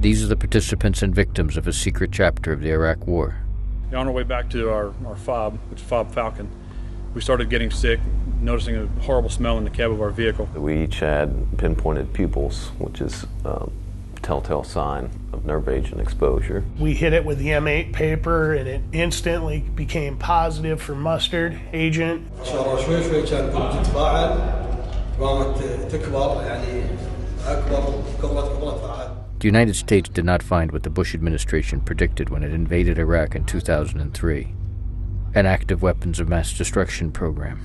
These are the participants and victims of a secret chapter of the Iraq War. On our way back to our fob, which is Fob Falcon, we started getting sick, noticing a horrible smell in the cab of our vehicle. We each had pinpointed pupils, which is a telltale sign of nerve agent exposure. We hit it with the M8 paper and it instantly became positive for mustard agent. The United States did not find what the Bush administration predicted when it invaded Iraq in 2003, an active weapons of mass destruction program.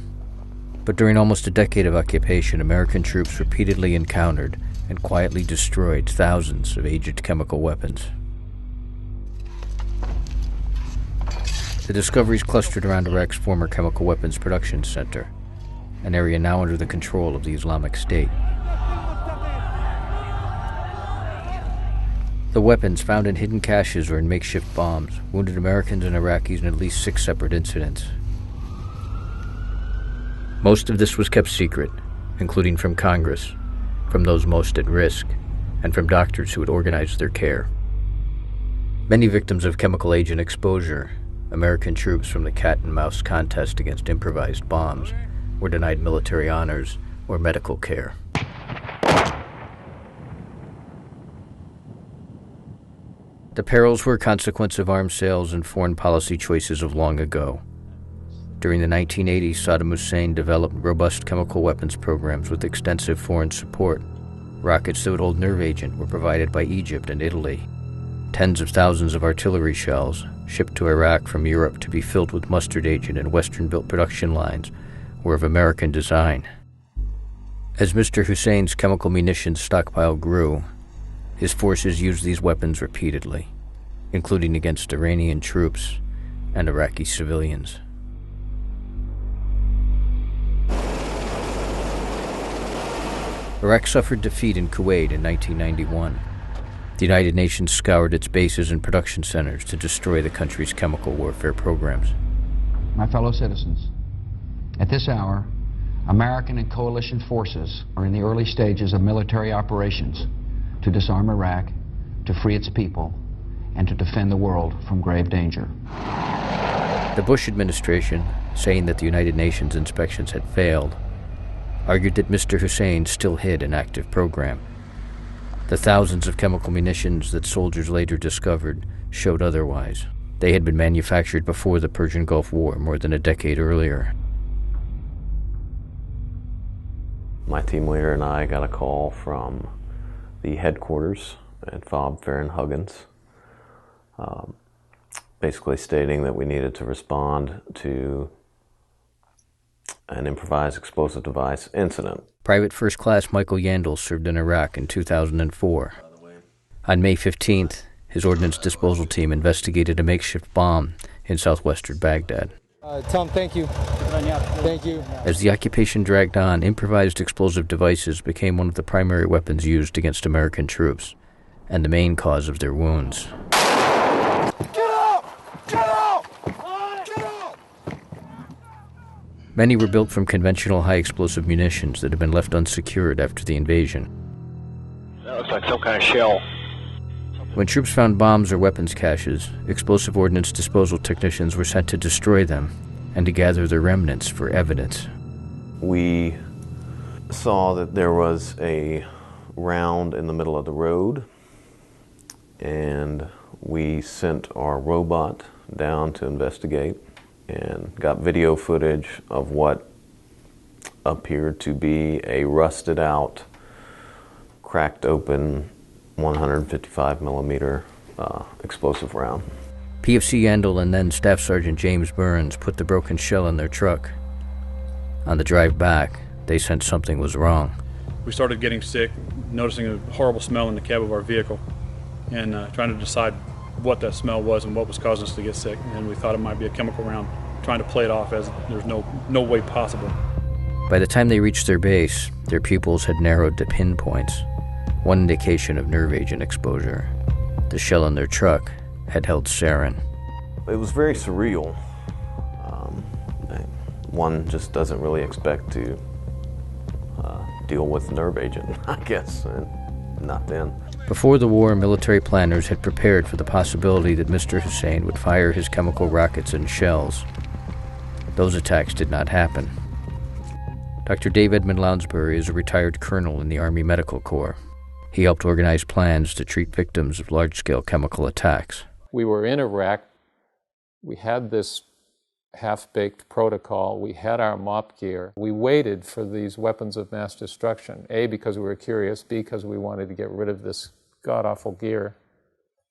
But during almost a decade of occupation, American troops repeatedly encountered and quietly destroyed thousands of aged chemical weapons. The discoveries clustered around Iraq's former chemical weapons production center, an area now under the control of the Islamic State. The weapons found in hidden caches or in makeshift bombs wounded Americans and Iraqis in at least 6 separate incidents. Most of this was kept secret, including from Congress, from those most at risk, and from doctors who had organized their care. Many victims of chemical agent exposure, American troops from the cat-and-mouse contest against improvised bombs, were denied military honors or medical care. The perils were a consequence of arms sales and foreign policy choices of long ago. During the 1980s, Saddam Hussein developed robust chemical weapons programs with extensive foreign support. Rockets that would hold nerve agent were provided by Egypt and Italy. Tens of thousands of artillery shells, shipped to Iraq from Europe to be filled with mustard agent in Western-built production lines, were of American design. As Mr. Hussein's chemical munitions stockpile grew, his forces used these weapons repeatedly, including against Iranian troops and Iraqi civilians. Iraq suffered defeat in Kuwait in 1991. The United Nations scoured its bases and production centers to destroy the country's chemical warfare programs. My fellow citizens, at this hour, American and coalition forces are in the early stages of military operations to disarm Iraq, to free its people, and to defend the world from grave danger. The Bush administration, saying that the United Nations inspections had failed, argued that Mr. Hussein still hid an active program. The thousands of chemical munitions that soldiers later discovered showed otherwise. They had been manufactured before the Persian Gulf War more than a decade earlier. My team leader and I got a call from the headquarters at Fob Fair & Huggins, basically stating that we needed to respond to an improvised explosive device incident. Private First Class Michael Yandel served in Iraq in 2004. On May 15th, his ordnance disposal team investigated a makeshift bomb in southwestern Baghdad. Tom, thank you. Thank you. As the occupation dragged on, improvised explosive devices became one of the primary weapons used against American troops, and the main cause of their wounds. Get out! Get out! Get out! Many were built from conventional high-explosive munitions that had been left unsecured after the invasion. That looks like some kind of shell. When troops found bombs or weapons caches, explosive ordnance disposal technicians were sent to destroy them and to gather their remnants for evidence. We saw that there was a round in the middle of the road, and we sent our robot down to investigate and got video footage of what appeared to be a rusted out, cracked open 155 millimeter explosive round. PFC Yandel and then Staff Sergeant James Burns put the broken shell in their truck. On the drive back, they sensed something was wrong. We started getting sick, noticing a horrible smell in the cab of our vehicle, and trying to decide what that smell was and what was causing us to get sick. And we thought it might be a chemical round, trying to play it off as there's no way possible. By the time they reached their base, their pupils had narrowed to pinpoints, one indication of nerve agent exposure. The shell in their truck had held sarin. It was very surreal. One just doesn't really expect to deal with nerve agent, I guess, and not then. Before the war, military planners had prepared for the possibility that Mr. Hussein would fire his chemical rockets and shells. Those attacks did not happen. Dr. Dave Edmund Lounsbury is a retired colonel in the Army Medical Corps. He helped organize plans to treat victims of large-scale chemical attacks. We were in Iraq. We had this half-baked protocol. We had our MOP gear. We waited for these weapons of mass destruction, A, because we were curious, B, because we wanted to get rid of this god-awful gear,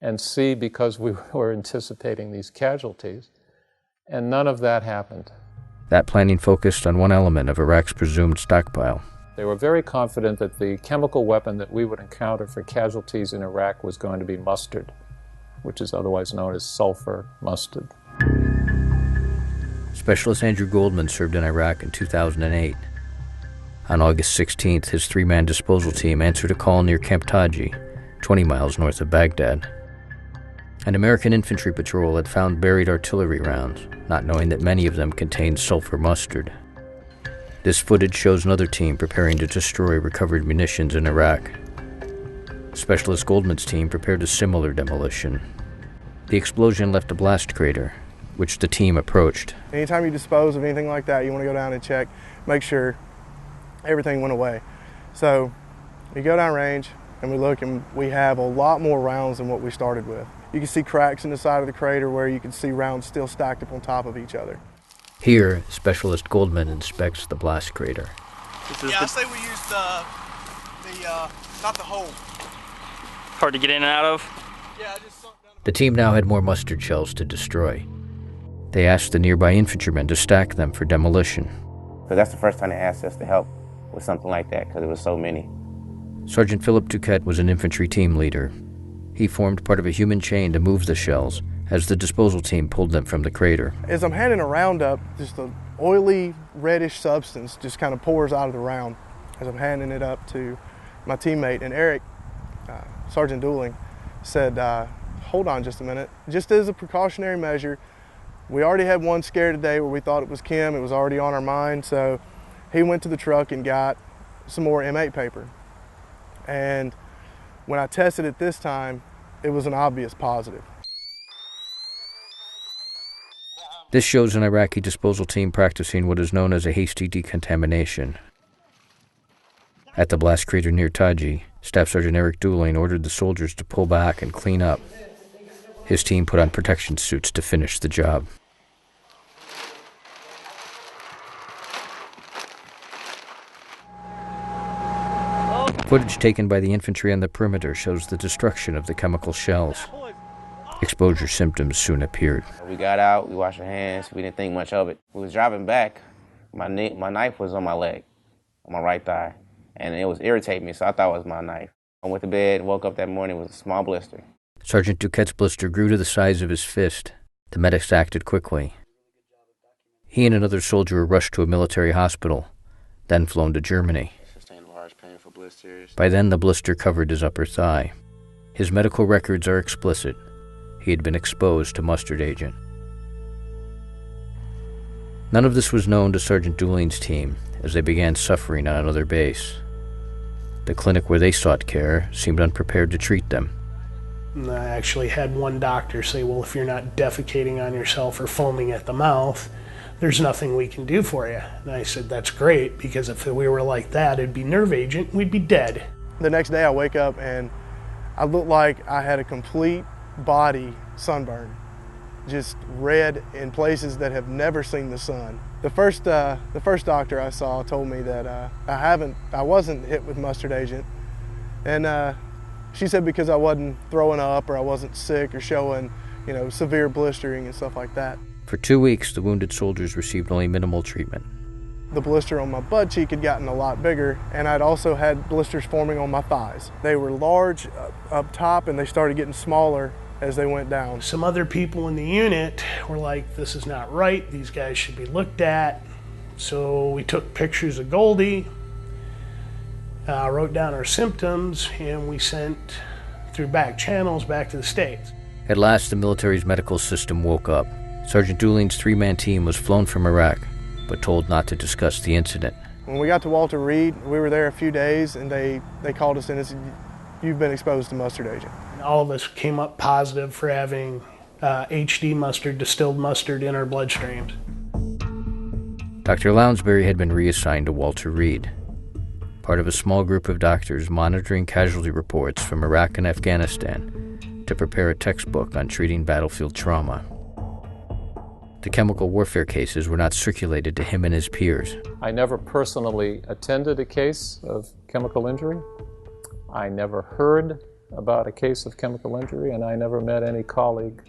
and C, because we were anticipating these casualties. And none of that happened. That planning focused on one element of Iraq's presumed stockpile. They were very confident that the chemical weapon that we would encounter for casualties in Iraq was going to be mustard, which is otherwise known as sulfur mustard. Specialist Andrew Goldman served in Iraq in 2008. On August 16th, his three-man disposal team answered a call near Camp Taji, 20 miles north of Baghdad. An American infantry patrol had found buried artillery rounds, not knowing that many of them contained sulfur mustard. This footage shows another team preparing to destroy recovered munitions in Iraq. Specialist Goldman's team prepared a similar demolition. The explosion left a blast crater, which the team approached. Anytime you dispose of anything like that, you want to go down and check, make sure everything went away. So we go down range and we look, and we have a lot more rounds than what we started with. You can see cracks in the side of the crater where you can see rounds still stacked up on top of each other. Here, Specialist Goldman inspects the blast crater. Yeah, I say we use not the hole. Hard to get in and out of? Yeah, just sunk down. The team now had more mustard shells to destroy. They asked the nearby infantrymen to stack them for demolition. Because that's the first time they asked us to help with something like that, because there was so many. Sergeant Philip Duquette was an infantry team leader. He formed part of a human chain to move the shells as the disposal team pulled them from the crater. As I'm handing a round up, just an oily, reddish substance just kind of pours out of the round as I'm handing it up to my teammate. And Eric, Sergeant Dooling, said, hold on just a minute. Just as a precautionary measure, we already had one scare today where we thought it was Kim. It was already on our mind. So he went to the truck and got some more M8 paper. And when I tested it this time, it was an obvious positive. This shows an Iraqi disposal team practicing what is known as a hasty decontamination. At the blast crater near Taji, Staff Sergeant Eric Dooling ordered the soldiers to pull back and clean up. His team put on protection suits to finish the job. Footage taken by the infantry on the perimeter shows the destruction of the chemical shells. Exposure symptoms soon appeared. We got out, we washed our hands, we didn't think much of it. We was driving back, my knife was on my leg, on my right thigh, and it was irritating me, so I thought it was my knife. I went to bed, woke up that morning with a small blister. Sergeant Duquette's blister grew to the size of his fist. The medics acted quickly. He and another soldier were rushed to a military hospital, then flown to Germany. By then, the blister covered his upper thigh. His medical records are explicit. He had been exposed to mustard agent. None of this was known to Sergeant Dooling's team as they began suffering on another base. The clinic where they sought care seemed unprepared to treat them. I actually had one doctor say, well, if you're not defecating on yourself or foaming at the mouth, there's nothing we can do for you. And I said, that's great, because if we were like that, it'd be nerve agent, we'd be dead. The next day I wake up and I looked like I had a complete body sunburn, just red in places that have never seen the sun. The first doctor I saw told me that I wasn't hit with mustard agent, and she said because I wasn't throwing up or I wasn't sick or showing, severe blistering and stuff like that. For 2 weeks, the wounded soldiers received only minimal treatment. The blister on my butt cheek had gotten a lot bigger, and I'd also had blisters forming on my thighs. They were large up top, and they started getting smaller as they went down. Some other people in the unit were like, this is not right, these guys should be looked at. So we took pictures of Goldie, wrote down our symptoms, and we sent through back channels back to the States. At last, the military's medical system woke up. Sergeant Dooling's three-man team was flown from Iraq, but told not to discuss the incident. When we got to Walter Reed, we were there a few days, and they called us in and said, you've been exposed to mustard agent. All of us came up positive for having HD mustard, distilled mustard, in our bloodstreams. Dr. Lounsbury had been reassigned to Walter Reed, part of a small group of doctors monitoring casualty reports from Iraq and Afghanistan to prepare a textbook on treating battlefield trauma. The chemical warfare cases were not circulated to him and his peers. I never personally attended a case of chemical injury. I never heard about a case of chemical injury, and I never met any colleague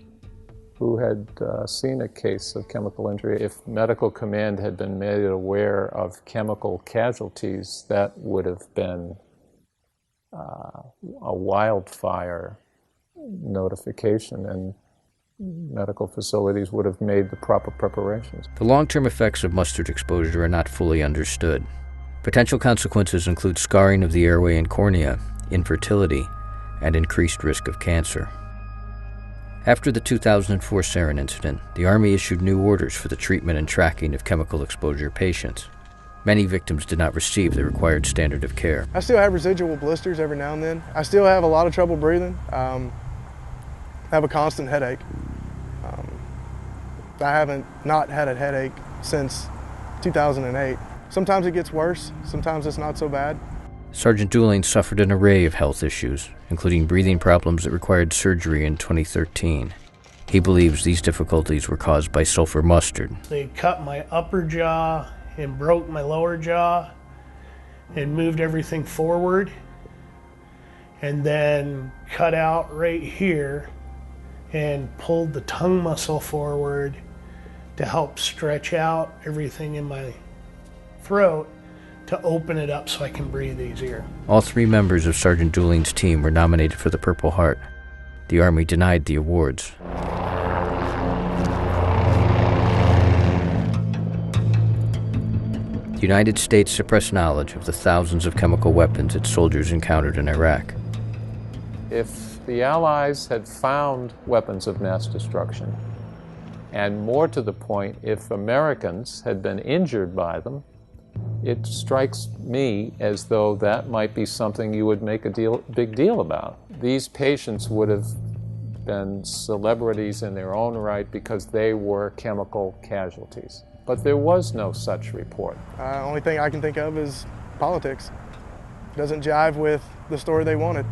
who had seen a case of chemical injury. If medical command had been made aware of chemical casualties, that would have been a wildfire notification, and medical facilities would have made the proper preparations. The long-term effects of mustard exposure are not fully understood. Potential consequences include scarring of the airway and cornea, infertility, and increased risk of cancer. After the 2004 sarin incident, the Army issued new orders for the treatment and tracking of chemical exposure patients. Many victims did not receive the required standard of care. I still have residual blisters every now and then. I still have a lot of trouble breathing. I have a constant headache. I haven't not had a headache since 2008. Sometimes it gets worse, sometimes it's not so bad. Sergeant Dooling suffered an array of health issues, including breathing problems that required surgery in 2013. He believes these difficulties were caused by sulfur mustard. They cut my upper jaw and broke my lower jaw and moved everything forward, and then cut out right here and pulled the tongue muscle forward to help stretch out everything in my throat to open it up so I can breathe easier. All three members of Sergeant Dooling's team were nominated for the Purple Heart. The Army denied the awards. The United States suppressed knowledge of the thousands of chemical weapons its soldiers encountered in Iraq. If the Allies had found weapons of mass destruction, and more to the point, if Americans had been injured by them, it strikes me as though that might be something you would make a big deal about. These patients would have been celebrities in their own right because they were chemical casualties. But there was no such report. Only thing I can think of is politics. Doesn't jive with the story they wanted.